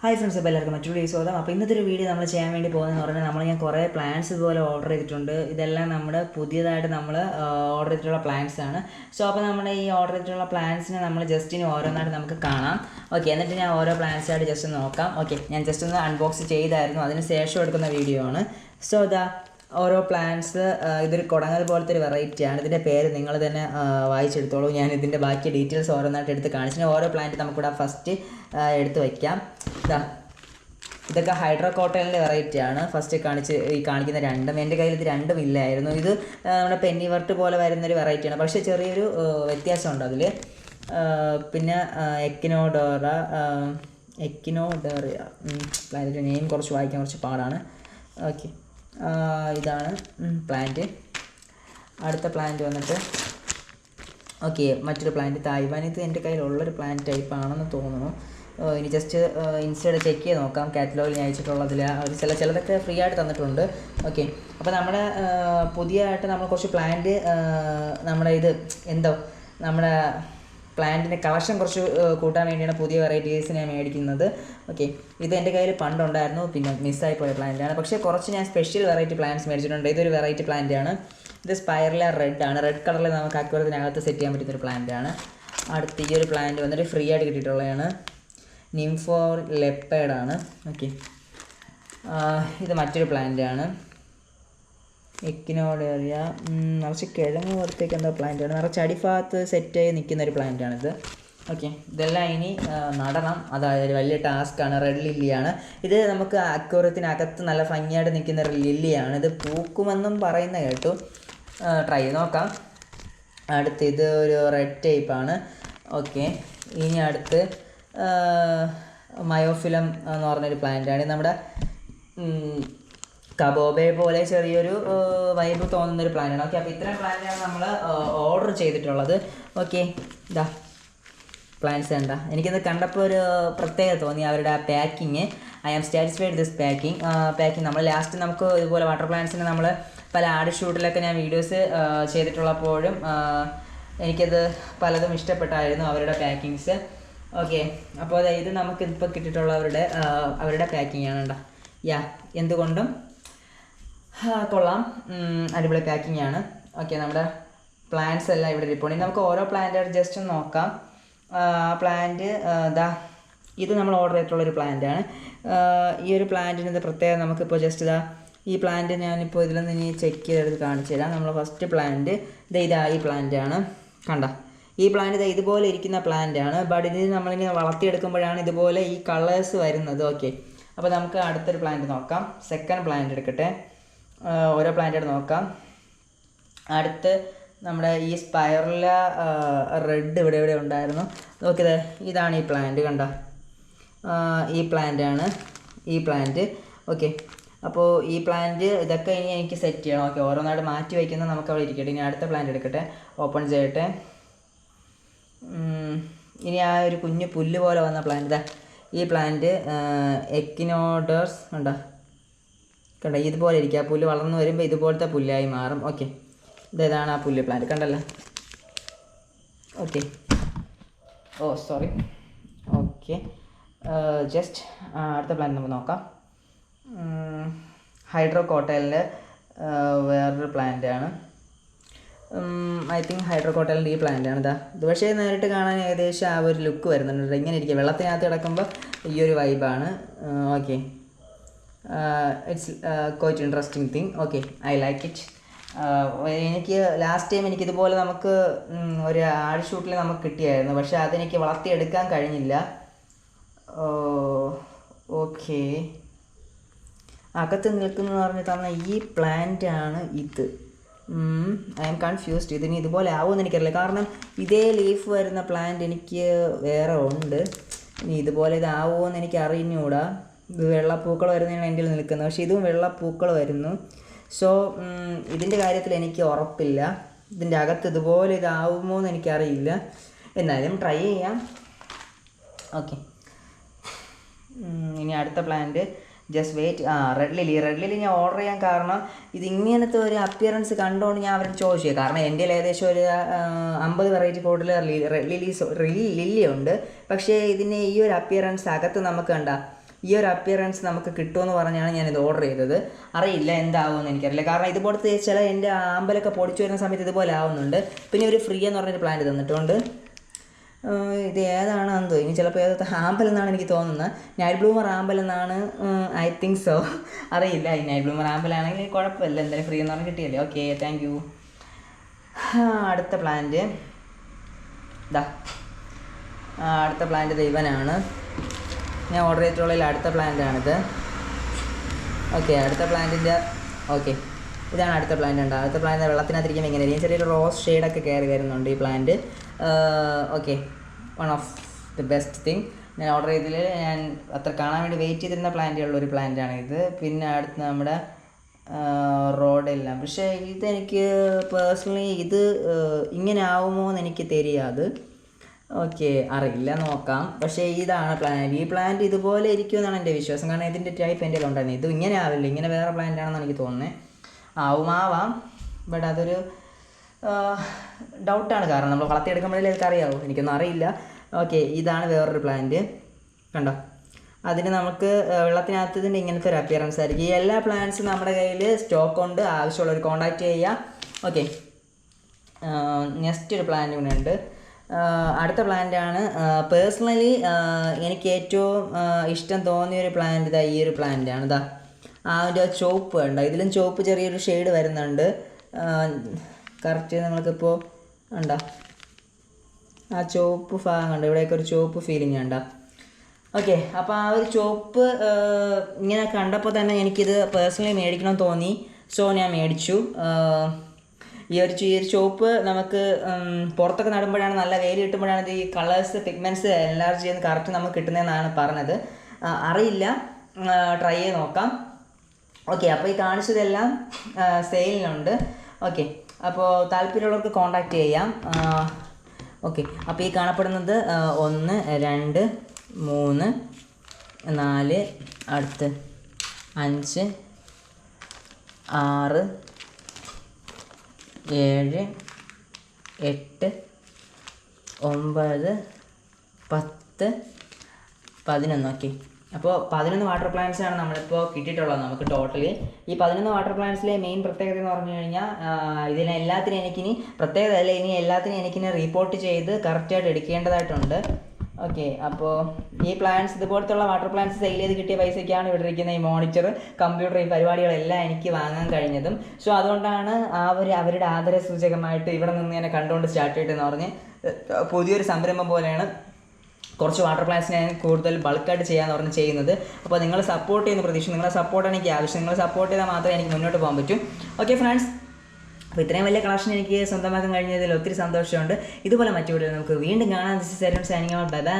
Hi friends, അപ്പോൾ എല്ലാവർക്കും മറ്റൊരു വീഡിയോ സ്വാഗതം. അപ്പോൾ ഇന്നത്തെ ഒരു വീഡിയോ നമ്മൾ ചെയ്യാൻ വേണ്ടി പോകുന്നതെന്ന് പറഞ്ഞാൽ ഞാൻ കുറേ പ്ലാന്റ്സ് ഇതുപോലെ ഓർഡർ ചെയ്തിട്ടുണ്ട്. ഇതെല്ലാം നമ്മുടെ പുതിയതായിട്ട് നമ്മൾ ഓർഡർ ചെയ്തിട്ടുള്ള പ്ലാന്റ്സ് ആണ്. സോ അപ്പോൾ നമ്മുടെ ഈ ഓർഡർ ചെയ്തിട്ടുള്ള പ്ലാന്റ്സിനെ നമ്മൾ ജസ്റ്റ് ഇനി ഓരോന്നായിട്ട് നമുക്ക് കാണാം. ഓക്കെ, എന്നിട്ട് ഞാൻ ഓരോ പ്ലാന്റ്സായിട്ട് ജസ്റ്റ് ഒന്ന് നോക്കാം. ഓക്കെ, ഞാൻ ജസ്റ്റ് ഒന്ന് അൺബോക്സ് ചെയ്തായിരുന്നു, അതിന് ശേഷം എടുക്കുന്ന വീഡിയോ ആണ്. സോ ഇതാ ഓരോ പ്ലാന്റ്സ്. ഇതൊരു കുടങ്ങൽ പോലത്തെ ഒരു വെറൈറ്റിയാണ്. ഇതിൻ്റെ പേര് നിങ്ങൾ തന്നെ വായിച്ചെടുത്തോളൂ. ഞാൻ ഇതിൻ്റെ ബാക്കി ഡീറ്റെയിൽസ് ഓരോന്നായിട്ട് എടുത്ത് കാണിച്ചു. ഓരോ പ്ലാന്റ് നമുക്കിവിടെ ഫസ്റ്റ് എടുത്ത് വയ്ക്കാം. ഇതൊക്കെ ഹൈഡ്രോകോട്ടലിൻ്റെ വെറൈറ്റിയാണ്. ഫസ്റ്റ് കാണിക്കുന്ന രണ്ടും എൻ്റെ കയ്യിൽ ഇത് രണ്ടും ഇല്ലായിരുന്നു. ഇത് നമ്മുടെ പെന്നിവർട്ട് പോലെ വരുന്നൊരു വെറൈറ്റിയാണ്, പക്ഷേ ചെറിയൊരു വ്യത്യാസമുണ്ട് അതിൽ. പിന്നെ എക്കിനോഡോറിയ പ്ലാന്റിൻ്റെ നെയിം കുറച്ച് വായിക്കാൻ കുറച്ച് പാടാണ്. ഓക്കെ, ഇതാണ് പ്ലാന്റ്. അടുത്ത പ്ലാന്റ് വന്നിട്ട് മറ്റൊരു പ്ലാന്റ് തായ്വാൻ. ഇത് എൻ്റെ കയ്യിലുള്ളൊരു പ്ലാന്റ് ടൈപ്പ് ആണെന്ന് തോന്നുന്നു. ഇനി ജസ്റ്റ് ഇൻസ്റ്റയുടെ ചെക്ക് ചെയ്ത് നോക്കാം. കാറ്റലോഗിൽ ഞാൻ അയച്ചിട്ടുള്ളതിൽ അവർ ചിലതൊക്കെ ഫ്രീ ആയിട്ട് തന്നിട്ടുണ്ട്. ഓക്കെ, അപ്പോൾ നമ്മുടെ പുതിയതായിട്ട് നമ്മൾ കുറച്ച് പ്ലാന്റ് നമ്മുടെ പ്ലാന്റിൻ്റെ കളക്ഷൻ കുറച്ച് കൂട്ടാൻ വേണ്ടിയാണ് പുതിയ വെറൈറ്റീസ് ഞാൻ മേടിക്കുന്നത്. ഓക്കെ, ഇത് എൻ്റെ കയ്യിൽ പണ്ടുണ്ടായിരുന്നു, പിന്നെ മിസ്സായി പോയ പ്ലാന്റാണ്. പക്ഷേ കുറച്ച് ഞാൻ സ്പെഷ്യൽ വെറൈറ്റി പ്ലാന്റ്സ് മേടിച്ചിട്ടുണ്ട്. ഇതൊരു വെറൈറ്റി പ്ലാന്റാണ്. ഇത് സ്പൈറല റെഡ് ആണ്. റെഡ് കളറിൽ നമുക്ക് അക്വേറിയത്തിനകത്ത് സെറ്റ് ചെയ്യാൻ പറ്റുന്നൊരു പ്ലാന്റാണ്. അടുത്ത ഈ ഒരു പ്ലാന്റ് വന്നിട്ട് ഫ്രീ ആയിട്ട് കിട്ടിയിട്ടുള്ളതാണ്. നിംഫോ ലെപ്പേഡാണ്. ഓക്കെ, ഇത് മറ്റൊരു പ്ലാന്റാണ്. എക്കിനോഡേറിയ നിറച്ച് കിഴങ്ങ് പുറത്തേക്ക് എന്തോ പ്ലാന്റാണ്. നിറച്ച് അടിഭാഗത്ത് സെറ്റായി നിൽക്കുന്ന ഒരു പ്ലാന്റാണിത്. ഓക്കെ, ഇതെല്ലാം ഇനി നടണം. അതായത് വലിയ ടാസ്ക്കാണ്. റെഡ് ലില്ലിയാണ് ഇത്. നമുക്ക് അക്വേറിയത്തിനകത്ത് നല്ല ഭംഗിയായിട്ട് നിൽക്കുന്ന ലില്ലിയാണ്. ഇത് പൂക്കുമെന്നും പറയുന്ന കേട്ടു. ട്രൈ ചെയ്ത് നോക്കാം. അടുത്ത് ഇത് ഒരു റെഡ് ടൈപ്പാണ്. ഓക്കെ, ഇനി അടുത്ത് മയോഫിലം എന്ന് പറഞ്ഞൊരു പ്ലാന്റാണ്. നമ്മുടെ കബോബെ പോലെ ചെറിയൊരു വൈബ് തോന്നുന്നൊരു പ്ലാന്റാണ്. ഓക്കെ, അപ്പോൾ ഇത്രയും പ്ലാന്റാണ് നമ്മൾ ഓർഡർ ചെയ്തിട്ടുള്ളത്. ഓക്കെ, ഇതാ പ്ലാന്റ്സ് കണ്ട. എനിക്കിത് കണ്ടപ്പോൾ ഒരു പ്രത്യേകത തോന്നി അവരുടെ ആ packing. I am satisfied this packing. നമ്മൾ ലാസ്റ്റ് നമുക്ക് ഇതുപോലെ വാട്ടർ പ്ലാന്റ്സിന് നമ്മൾ പല ആഡ് ഷൂട്ടിലൊക്കെ ഞാൻ വീഡിയോസ് ചെയ്തിട്ടുള്ളപ്പോഴും എനിക്കത് പലതും ഇഷ്ടപ്പെട്ടായിരുന്നു അവരുടെ പാക്കിങ്സ്. ഓക്കെ, അപ്പോൾ ഇത് നമുക്ക് ഇപ്പോൾ കിട്ടിയിട്ടുള്ള അവരുടെ പാക്കിംഗ് ആണ് കേട്ടോ. എന്തുകൊണ്ടും കൊള്ളാം, അടിപൊളി പാക്കിംഗ് ആണ്. ഓക്കെ, നമ്മുടെ പ്ലാന്റ്സ് എല്ലാം ഇവിടെ ഇരിപ്പുണ്ട്. നമുക്ക് ഓരോ പ്ലാന്റായിട്ട് ജസ്റ്റ് ഒന്ന് നോക്കാം. പ്ലാന്റ് ഇത് നമ്മൾ ഓർഡർ ചെയ്തിട്ടുള്ളൊരു പ്ലാന്റാണ്. ഈ ഒരു പ്ലാന്റിൻ്റെ പ്രത്യേകം നമുക്കിപ്പോൾ ജസ്റ്റ് ഈ പ്ലാന്റ് ഞാനിപ്പോൾ ഇതിൽ നിന്ന് ഇനി ചെക്ക് ചെയ്തെടുത്ത് കാണിച്ചു തരാം. നമ്മൾ ഫസ്റ്റ് പ്ലാന്റ് ഈ പ്ലാന്റാണ്. കണ്ട, ഈ പ്ലാന്റ് ഇതുപോലെ ഇരിക്കുന്ന പ്ലാന്റാണ്. ബട്ട് ഇത് നമ്മളിങ്ങനെ വളർത്തിയെടുക്കുമ്പോഴാണ് ഇതുപോലെ ഈ കളേഴ്സ് വരുന്നത്. ഓക്കെ, അപ്പോൾ നമുക്ക് അടുത്തൊരു പ്ലാന്റ് നോക്കാം. സെക്കൻഡ് പ്ലാന്റ് എടുക്കട്ടെ. ഓരോ പ്ലാന്റായിട്ട് നോക്കാം. അടുത്ത് നമ്മുടെ ഈ സ്പൈറല റെഡ് ഇവിടെ ഉണ്ടായിരുന്നു. നോക്കിയത് ഇതാണ് ഈ പ്ലാന്റ്. കണ്ട, ഈ പ്ലാന്റാണ് ഈ പ്ലാന്റ്. ഓക്കെ, അപ്പോൾ ഈ പ്ലാന്റ് ഇതൊക്കെ ഇനി എനിക്ക് സെറ്റ് ചെയ്യണം. ഓക്കെ, ഓരോന്നായിട്ട് മാറ്റി വയ്ക്കുന്നത് നമുക്ക് അവിടെ ഇരിക്കട്ടെ. ഇനി അടുത്ത പ്ലാന്റ് എടുക്കട്ടെ, ഓപ്പൺ ചെയ്യട്ടെ. ഇനി ആ ഒരു കുഞ്ഞു പുല്ല് പോലെ വന്ന പ്ലാന്റ് ഈ പ്ലാന്റ് എക്കിനോഡേഴ്സ് കണ്ട ഇതുപോലെ ഇരിക്കുക. പുല്ല് വളർന്നു വരുമ്പോൾ ഇതുപോലത്തെ പുല്ലായി മാറും. ഓക്കെ, ഇതാണ് ആ പുല്ല് പ്ലാന്റ്. കണ്ടല്ലോ. Okay, sorry. ഓക്കെ, ജസ്റ്റ് അടുത്ത പ്ലാന്റ് നമുക്ക് നോക്കാം. ഹൈഡ്രോകോട്ടലിൻ്റെ വേറൊരു പ്ലാന്റാണ്. ഐ തിങ്ക് ഹൈഡ്രോകോട്ടലിൻ്റെ ഈ പ്ലാന്റാണ്. ഇത് പക്ഷേ നേരിട്ട് കാണാൻ ഏകദേശം ആ ഒരു ലുക്ക് വരുന്നുണ്ട്. ഇങ്ങനെ ഇരിക്കുക, വെള്ളത്തിനകത്ത് കിടക്കുമ്പോൾ ഈ ഒരു വൈബാണ്. Okay, it's quite interesting thing. Okay, I like it. എനിക്ക് ലാസ്റ്റ് ടൈം എനിക്കിതുപോലെ നമുക്ക് ഒരു ആഡ് ഷൂട്ടിൽ നമുക്ക് കിട്ടിയായിരുന്നു, പക്ഷേ അതെനിക്ക് വളർത്തിയെടുക്കാൻ കഴിഞ്ഞില്ല. ഓക്കെ, അകത്ത് നിൽക്കുന്നതെന്ന് പറഞ്ഞ് തന്ന ഈ പ്ലാന്റാണ് ഇത്. I am confused. ഇതിന് ഇതുപോലെ ആവുമെന്ന് എനിക്കറിയില്ല, കാരണം ഇതേ ലീഫ് വരുന്ന പ്ലാന്റ് എനിക്ക് വേറെ ഉണ്ട്. ഇനി ഇതുപോലെ ഇതാവുമോ എന്ന് എനിക്ക് അറിഞ്ഞുകൂടാ. ഇത് വെള്ളപ്പൂക്കൾ വരുന്നതാണ് എൻ്റെ നിൽക്കുന്നത്, പക്ഷേ ഇതും വെള്ളപ്പൂക്കൾ വരുന്നു. സോ ഇതിൻ്റെ കാര്യത്തിൽ എനിക്ക് ഉറപ്പില്ല. ഇതിൻ്റെ അകത്ത് ഇതുപോലെ ഇതാവുമോ എന്ന് എനിക്കറിയില്ല. എന്നാലും ട്രൈ ചെയ്യാം. ഓക്കെ, ഇനി അടുത്ത plant just wait. Red lily ഞാൻ ഓർഡർ ചെയ്യാൻ കാരണം ഇതിങ്ങനത്തെ ഒരു അപ്പിയറൻസ് കണ്ടുകൊണ്ട് ഞാൻ അവരോട് ചോദിച്ചു. കാരണം എൻ്റെ ഏകദേശം ഒരു 50 വെറൈറ്റി കൂടുതൽ റെഡ് ലില്ലി ഉണ്ട്. പക്ഷേ ഇതിന് ഈ ഒരു അപ്പിയറൻസ് അകത്ത് നമുക്ക് ഈ ഒരു അപ്പിയറൻസ് നമുക്ക് കിട്ടുമെന്ന് പറഞ്ഞാണ് ഞാനിത് ഓർഡർ ചെയ്തത്. അറിയില്ല എന്താവുമെന്ന് എനിക്കറിയില്ല, കാരണം ഇതുപോലത്തെ ചില എൻ്റെ ആമ്പലൊക്കെ പൊടിച്ചു വരുന്ന സമയത്ത് ഇതുപോലെ ആവുന്നുണ്ട്. പിന്നെ ഒരു ഫ്രീ എന്ന് പറഞ്ഞൊരു പ്ലാന്റ് തന്നിട്ടുണ്ട്. ഇത് ഏതാണ് എന്തോ, ഇനി ചിലപ്പോൾ ഏതൊക്കെ ആമ്പൽ എന്നാണ് എനിക്ക് തോന്നുന്നത്. നൈറ്റ് ബ്ലൂമർ ആമ്പൽ എന്നാണ്, ഐ തിങ്ക് സോ, അറിയില്ല. ഈ നൈറ്റ് ബ്ലൂമർ ആമ്പലാണെങ്കിൽ കുഴപ്പമില്ല, എന്തായാലും ഫ്രീ എന്ന് പറഞ്ഞാൽ കിട്ടിയല്ലേ. Okay, thank you. അടുത്ത പ്ലാന്റ് ഇതാ, അടുത്ത പ്ലാന്റ് ഇവനാണ് ഞാൻ ഓർഡർ ചെയ്തിട്ടുള്ളതിൽ അടുത്ത പ്ലാന്റാണിത്. ഓക്കെ, അടുത്ത പ്ലാന്റിൻ്റെ ഓക്കെ ഇതാണ് അടുത്ത പ്ലാന്റ് ഉണ്ട്. അടുത്ത പ്ലാന്റ് വെള്ളത്തിനകത്തിരിക്കുമ്പോൾ ഇങ്ങനെ ആയിരിക്കും, ചെറിയൊരു റോസ് ഷെയ്ഡൊക്കെ കയറി വരുന്നുണ്ട് ഈ plant. Okay, one of the best thing. ഞാൻ ഓർഡർ ചെയ്തതിൽ ഞാൻ അത്ര കാണാൻ വേണ്ടി വെയിറ്റ് ചെയ്തിരുന്ന പ്ലാന്റുള്ളൊരു പ്ലാന്റാണ് ഇത്. പിന്നെ അടുത്ത് നമ്മുടെ റോഡെല്ലാം, പക്ഷേ ഇതെനിക്ക് പേഴ്സണലി ഇത് ഇങ്ങനെ ആവുമോ എന്ന് എനിക്ക് தெரியாது. ഓക്കെ, അറിയില്ല, നോക്കാം. പക്ഷേ ഇതാണ് പ്ലാന്റ്. ഈ പ്ലാന്റ് ഇതുപോലെ ഇരിക്കുമെന്നാണ് എൻ്റെ വിശ്വാസം, കാരണം ഇതിൻ്റെ ടൈപ്പ് എൻ്റെ ഉണ്ടായിരുന്നു. ഇത് ഇങ്ങനെ ആവില്ല, ഇങ്ങനെ വേറെ പ്ലാന്റ് ആണെന്ന് എനിക്ക് തോന്നുന്നത്. ആവാം, ബട്ട് അതൊരു ഡൗട്ടാണ്, കാരണം നമ്മൾ വളർത്തിയെടുക്കുമ്പോഴേ അതൊക്കെ അറിയാവൂ, എനിക്കൊന്നും അറിയില്ല. ഓക്കെ, ഇതാണ് വേറൊരു പ്ലാന്റ്, കണ്ടോ. അതിന് നമുക്ക് വെള്ളത്തിനകത്ത് ഇതിൻ്റെ ഇങ്ങനത്തെ ഒരു അപ്പിയറൻസ് ആയിരിക്കും. ഈ എല്ലാ പ്ലാന്റ്സും നമ്മുടെ കയ്യിൽ സ്റ്റോക്ക് ഉണ്ട്, ആവശ്യമുള്ളവർ കോൺടാക്റ്റ് ചെയ്യുക. ഓക്കെ, നെക്സ്റ്റ് ഒരു പ്ലാന്റ് കൂടെ ഉണ്ട്. അടുത്ത പ്ലാന്റാണ് പേഴ്സണലി എനിക്ക് ഏറ്റവും ഇഷ്ടം തോന്നിയൊരു പ്ലാന്റ്. ഇതാ ഈ ഒരു പ്ലാന്റാണ്. ഇതാ അതിൻ്റെ ചുവപ്പ് കണ്ടോ, ഇതിലും ചുവപ്പ് ചെറിയൊരു ഷെയ്ഡ് വരുന്നുണ്ട്. കറക്റ്റ് നിങ്ങൾക്കിപ്പോൾ ഉണ്ടോ ആ ചുവപ്പ് ഭാഗം കണ്ടോ, ഇവിടെയൊക്കെ ഒരു ചുവപ്പ് ഫീലിംഗ് ഉണ്ടോ. ഓക്കെ, അപ്പോൾ ആ ഒരു ചുവപ്പ് ഇങ്ങനെ കണ്ടപ്പോൾ തന്നെ എനിക്കിത് പേഴ്സണലി മേടിക്കണമെന്ന് തോന്നി. സോ ഞാൻ മേടിച്ചു. ഈ ഒരു ചുവപ്പ് നമുക്ക് പുറത്തൊക്കെ നടുമ്പോഴാണ്, നല്ല വെയിൽ കിട്ടുമ്പോഴാണ് ഇത് ഈ കളേഴ്സ് പിഗ്മെൻറ്റ്സ് എൻലാർജ് ചെയ്യുന്ന കറക്റ്റ് നമുക്ക് കിട്ടുന്നതെന്നാണ് പറഞ്ഞത്. അറിയില്ല, ട്രൈ ചെയ്ത് നോക്കാം. ഓക്കെ, അപ്പോൾ ഈ കാണിച്ചതെല്ലാം സെയിലിനുണ്ട്. ഓക്കെ, അപ്പോൾ താല്പര്യമുള്ളവർക്ക് കോൺടാക്റ്റ് ചെയ്യാം. ഓക്കെ, അപ്പോൾ ഈ കാണപ്പെടുന്നത് 1 2 3 4 അടുത്ത് 5 6 7 8 9 10 11. ഓക്കെ, അപ്പോൾ 11 വാട്ടർ പ്ലാന്റ്സാണ് നമ്മളിപ്പോൾ കിട്ടിയിട്ടുള്ളത് നമുക്ക് ടോട്ടലി. ഈ 11 വാട്ടർ പ്ലാന്റ്സിലെ മെയിൻ പ്രത്യേകത എന്ന് പറഞ്ഞു കഴിഞ്ഞാൽ ഇതിനെല്ലാത്തിനും എനിക്കിനി പ്രത്യേകത അല്ല, ഇനി എല്ലാത്തിനും എനിക്കിനി റിപ്പോർട്ട് ചെയ്ത് കറക്റ്റായിട്ട് എടുക്കേണ്ടതായിട്ടുണ്ട്. ഓക്കെ, അപ്പോൾ ഈ പ്ലാന്റ്സ് ഇതുപോലത്തുള്ള വാട്ടർ പ്ലാന്റ്സ് സെയിൽ ചെയ്ത് കിട്ടിയ പൈസയ്ക്കാണ് ഇവിടെ ഇരിക്കുന്ന ഈ മോണിറ്റർ, കമ്പ്യൂട്ടർ, ഈ പരിപാടികളെല്ലാം എനിക്ക് വാങ്ങാൻ കഴിഞ്ഞതും. സോ അതുകൊണ്ടാണ് അവരുടെ ആദര സൂചകമായിട്ട് ഇവിടെ നിന്ന് തന്നെ കണ്ടുകൊണ്ട് സ്റ്റാർട്ട് ചെയ്തിട്ടെന്ന് പറഞ്ഞ് പുതിയൊരു സംരംഭം പോലെയാണ് കുറച്ച് വാട്ടർ പ്ലാന്റ്സിനെ കൂടുതൽ ബൾക്കായിട്ട് ചെയ്യാമെന്ന് പറഞ്ഞ് ചെയ്യുന്നത്. അപ്പോൾ നിങ്ങൾ സപ്പോർട്ട് ചെയ്യുന്ന പ്രതീക്ഷ, നിങ്ങളെ സപ്പോർട്ടാണ് എനിക്ക് ആവശ്യം. നിങ്ങൾ സപ്പോർട്ട് ചെയ്താൽ മാത്രമേ എനിക്ക് മുന്നോട്ട് പോകാൻ പറ്റൂ. ഓക്കെ ഫ്രണ്ട്സ്, അപ്പോൾ ഇത്രയും വലിയ കളക്ഷൻ എനിക്ക് സ്വന്തമാക്കാൻ കഴിഞ്ഞതിൽ ഒത്തിരി സന്തോഷമുണ്ട്. ഇതുപോലെ മറ്റു വീഡിയോയിൽ നമുക്ക് വീണ്ടും കാണാം. This is signing out. Bye bye.